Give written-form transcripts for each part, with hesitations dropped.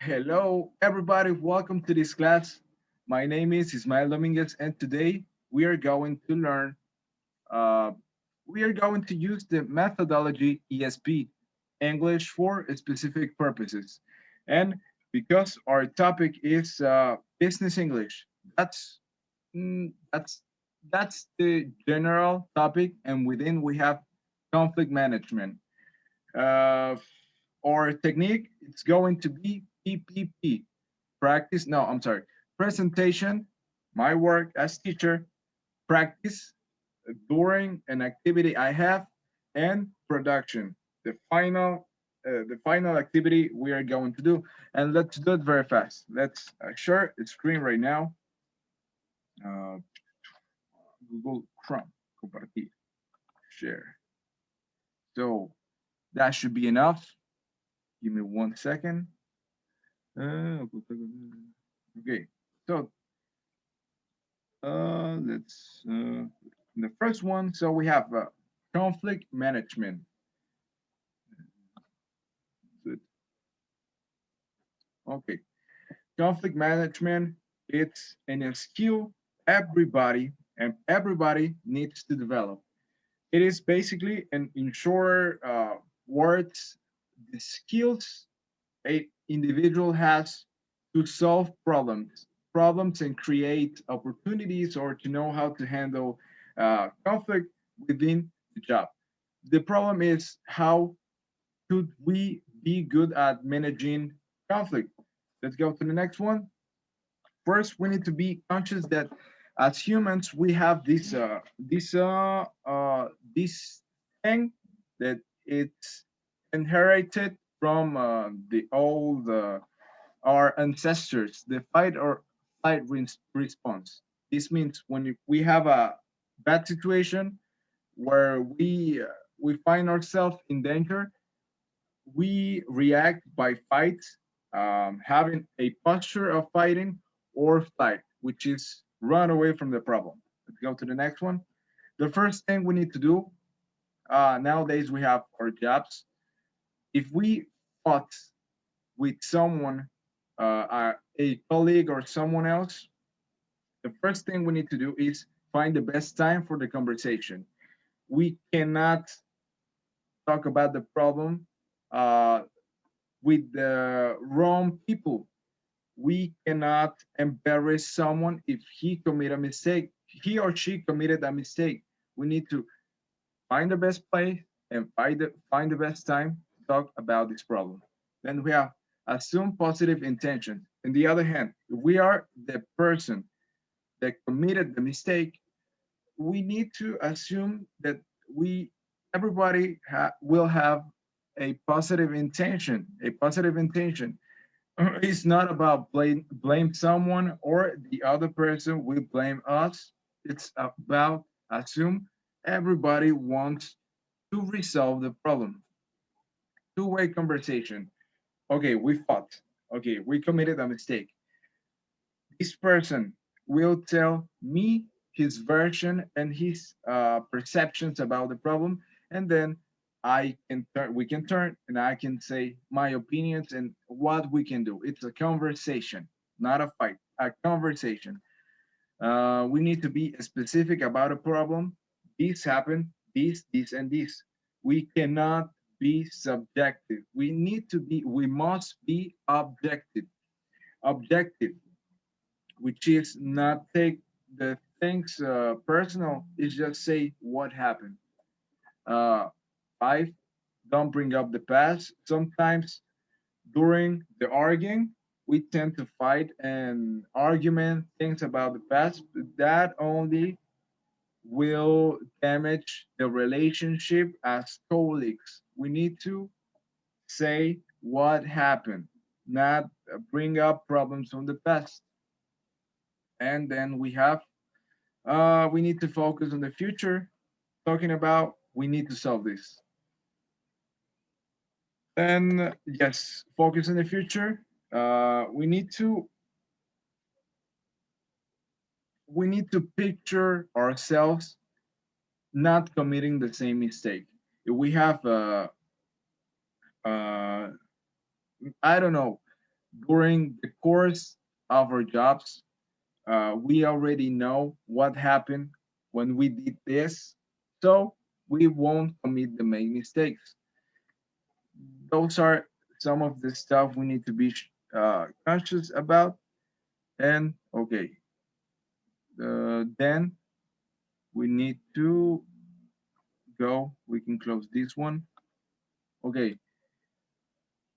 Hello, everybody. Welcome to this class. My name is Ismael Domínguez, and today we are going to learn. Uh, we are going to use the methodology ESP, English for specific purposes, and because our topic is business English, that's mm, that's that's the general topic, and within we have conflict management. Uh, our technique it's going to be PPP, practice. No, I'm sorry, presentation, my work as teacher, practice during an activity I have, and production, the final activity we are going to do. And let's do it very fast. Let's share the screen right now. Uh, Google Chrome, compartir, share. So that should be enough. Give me 1 second. Okay, so let's the first one. So we have conflict management. Okay, conflict management. It's an skill everybody needs to develop. It is basically an in short words the skills a individual has to solve problems and create opportunities or to know how to handle conflict within the job. The problem is how could we be good at managing conflict? Let's go to the next one. First, we need to be conscious that as humans, we have this thing that it's inherited from the old our ancestors, the fight or response. This means when we have a bad situation where we find ourselves in danger, we react by fight, having a posture of fighting or flight, which is run away from the problem. Let's go to the next one. The first thing we need to do nowadays we have our jobs. If we fought with someone, a colleague or someone else, the first thing we need to do is find the best time for the conversation. We cannot talk about the problem uh, with the wrong people. We cannot embarrass someone if he committed a mistake. He or she committed a mistake. We need to find the best place and find the best time to talk about this problem. Then we have assume positive intention. On the other hand, if we are the person that committed the mistake, we need to assume that we everybody will have a positive intention. A positive intention. It's not about blame someone or the other person will blame us. It's about assume everybody wants to resolve the problem. Two-way conversation. Okay, we fought. Okay, we committed a mistake. This person will tell me his version and his perceptions about the problem, and then we can turn, and I can say my opinions and what we can do. It's a conversation, not a fight. A conversation. We need to be specific about a problem. This happened, this, and this. We cannot be subjective. We must be objective. Objective, which is not take the things personal, is just say what happened. Uh, Five, don't bring up the past. Sometimes during the arguing, we tend to fight and argument things about the past. That only will damage the relationship as colleagues. We need to say what happened, not bring up problems from the past. And then we need to focus on the future, talking about we need to solve this. And yes, focus on the future. We need to picture ourselves not committing the same mistake. If we have I don't know, During the course of our jobs, we already know what happened when we did this, so we won't commit the main mistakes. Those are some of the stuff we need to be conscious about. And okay, then we need to go. We can close this one. Okay,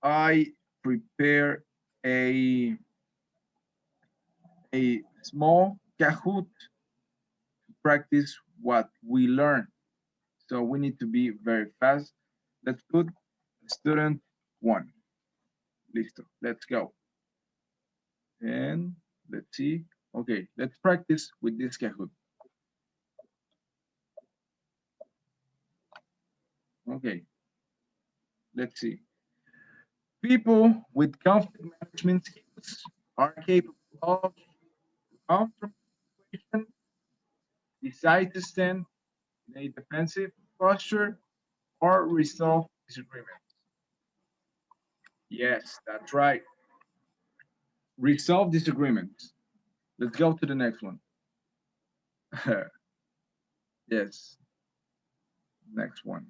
I prepare a a small Kahoot to practice what we learn. So we need to be very fast. Let's put student one. Listo. Let's go. And let's see. Okay, let's practice with this Kahoot. Okay, let's see. People with conflict management skills are capable of confrontation, decide to stand in a defensive posture, or resolve disagreement. Yes, that's right. Resolve disagreements. Let's go to the next one. Yes, next one.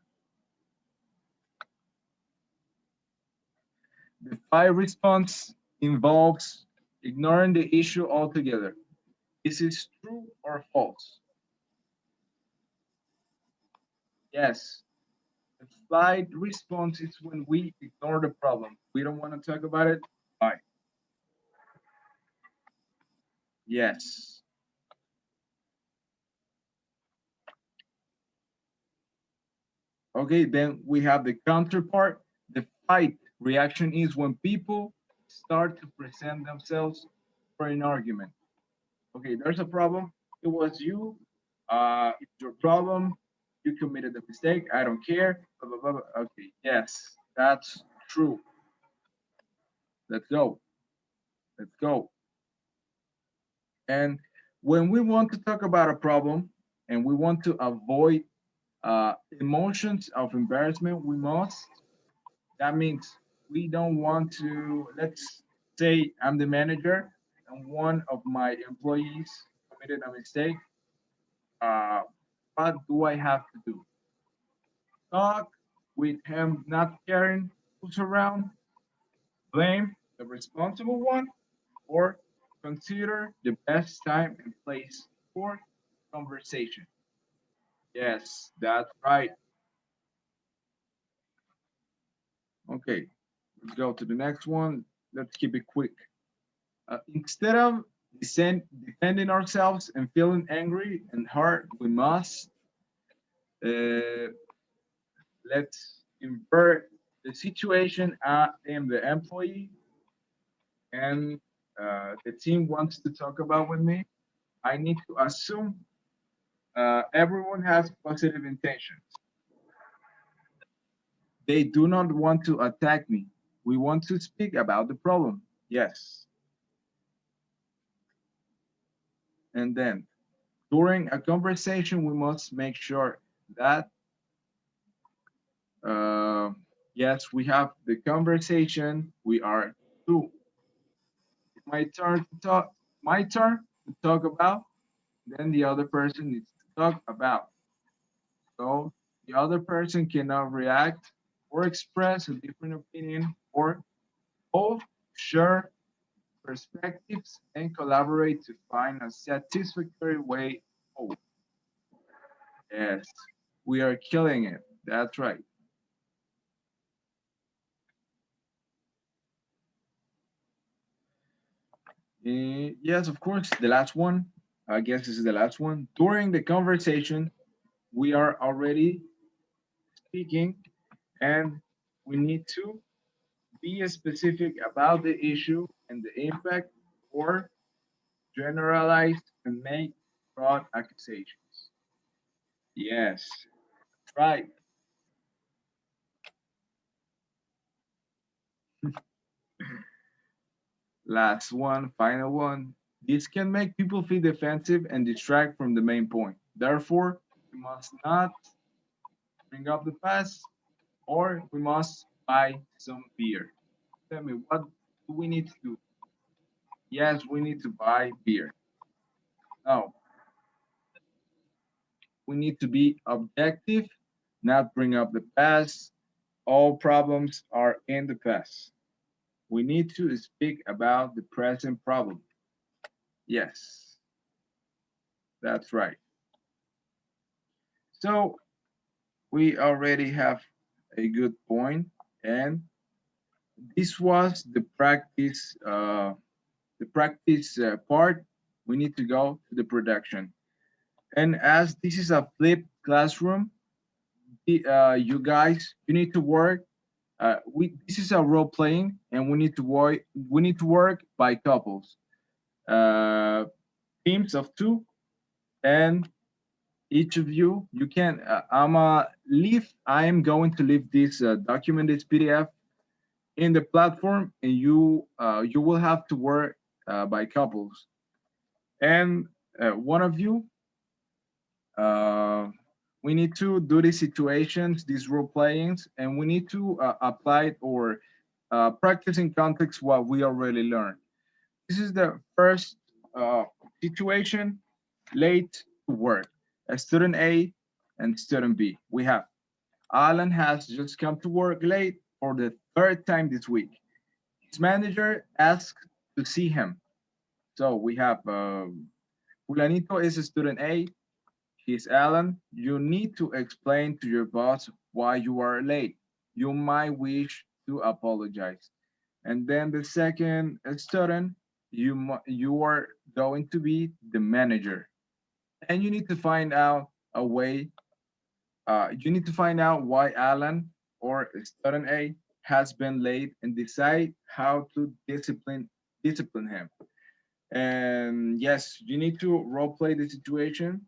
The fight response involves ignoring the issue altogether. Is it true or false? Yes. The fight response is when we ignore the problem. We don't want to talk about it. Fine. Yes. Okay, then we have the counterpart. The fight reaction is when people start to present themselves for an argument. Okay, there's a problem. It was you. It's your problem. You committed the mistake. I don't care. Blah, blah, blah, blah. Okay, yes, that's true. Let's go. Let's go. And when we want to talk about a problem and we want to avoid emotions of embarrassment, we must. That means we don't want to, let's say I'm the manager and one of my employees committed a mistake. Uh, what do I have to do? Talk with him not caring who's around, blame the responsible one, or consider the best time and place for conversation. Yes, that's right. Okay, let's go to the next one. Let's keep it quick. Instead of defending ourselves and feeling angry and hurt, we must uh, let's invert the situation. I am the employee, and the team wants to talk about with me. I need to assume everyone has positive intentions. They do not want to attack me. We want to speak about the problem. Yes. And then during a conversation, we must make sure that, uh, yes, we have the conversation. We are two. My turn to talk. My turn to talk about. Then the other person needs to talk about. So the other person cannot react or express a different opinion, or both share perspectives and collaborate to find a satisfactory way forward. Yes, we are killing it. That's right. Yes, of course. The last one, I guess this is the last one. During the conversation, we are already speaking and we need to be specific about the issue and the impact, or generalize and make broad accusations. Yes, right. Last one, final one. This can make people feel defensive and distract from the main point. Therefore, we must not bring up the past, or we must buy some beer. Tell me what. we need to do? Yes, we need to buy beer. No, we need to be objective, not bring up the past. All problems are in the past. We need to speak about the present problem. Yes, that's right. So we already have a good point, and this was the practice part. We need to go to the production. And as this is a flipped classroom, you guys, you need to work. We This is a role playing, and we need to work. We need to work by couples, uh, teams of two, and each of you can. I am going to leave this document, this PDF, in the platform, and you will have to work by couples. And one of you, uh, we need to do these situations, these role playings, and we need to apply it or practice in context what we already learned. This is the first situation: late to work. A student A and student B. We have Alan has just come to work late for the third time this week. His manager asked to see him. So we have Fulanito is a student A. He's Alan. You need to explain to your boss why you are late. You might wish to apologize. And then the second student, you are going to be the manager, and you need to find out a way. You need to find out why Alan or student A has been late and decide how to discipline him. And yes, you need to role play the situation.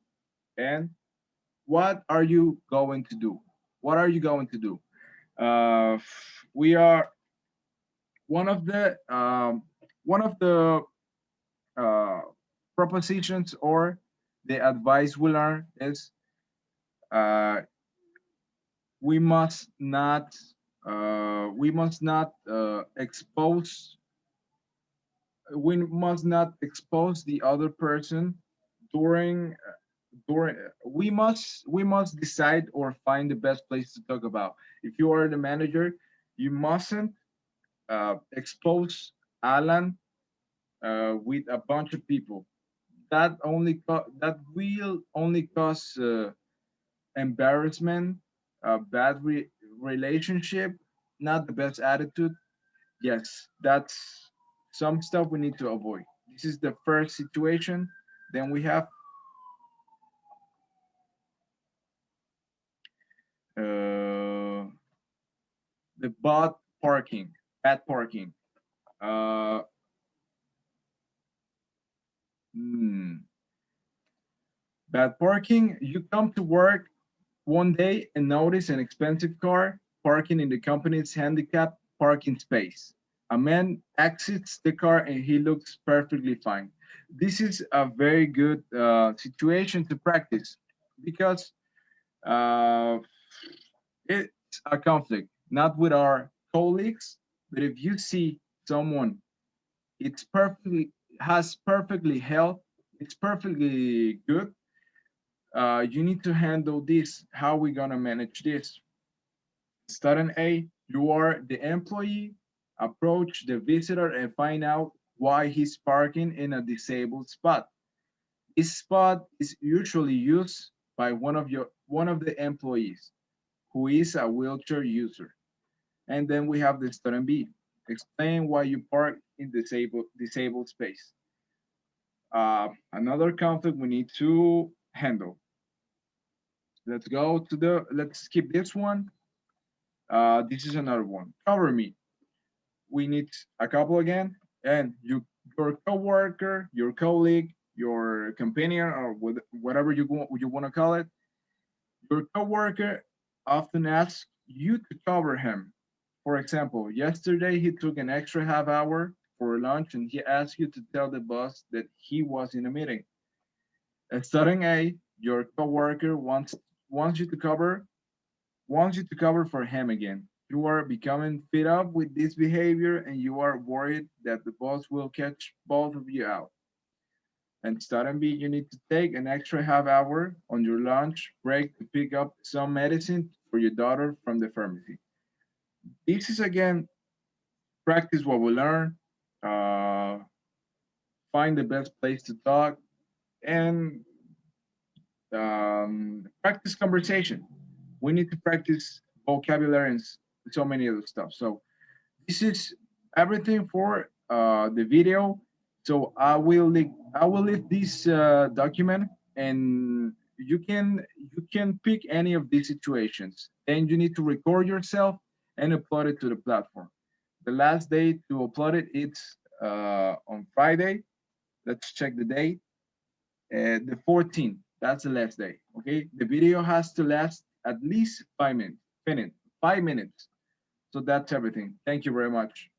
And what are you going to do? What are you going to do? Uh, we are one of the uh, propositions or the advice we learn is uh, we must not expose the other person during we must decide or find the best place to talk about. If you are the manager, you mustn't expose Alan with a bunch of people. That will only cause embarrassment, a bad relationship, not the best attitude. Yes, that's some stuff we need to avoid. This is the first situation. Then we have uh, the bad parking. Uh, hmm, Bad parking. You come to work one day and notice an expensive car parking in the company's handicapped parking space. A man exits the car and he looks perfectly fine. This is a very good situation to practice because uh, it's a conflict, not with our colleagues, but if you see someone it's perfectly has perfectly health, it's perfectly good. You need to handle this. How we gonna manage this? Student A, you are the employee. Approach the visitor and find out why he's parking in a disabled spot. This spot is usually used by one of the employees who is a wheelchair user. And then we have the student B. Explain why you park in disabled space. Another conflict we need to handle. Let's skip this one. This is another one. Cover me. We need a couple again, and your coworker, your colleague, your companion, or whatever you want to call it. Your coworker often asks you to cover him. For example, yesterday he took an extra half hour for lunch, and he asked you to tell the boss that he was in a meeting. Starting A, your coworker wants you to cover for him again. You are becoming fed up with this behavior and you are worried that the boss will catch both of you out. And starting B, you need to take an extra half hour on your lunch break to pick up some medicine for your daughter from the pharmacy. This is again practice what we learn, uh, find the best place to talk, and practice conversation. We need to practice vocabulary and so many other stuff. So this is everything for the video. So I will leave this document, and you can pick any of these situations. Then you need to record yourself and upload it to the platform. The last day to upload it it's on Friday. Let's check the date. The 14th. That's the last day. Okay. The video has to last at least 5 minutes. 5 minutes. So that's everything. Thank you very much.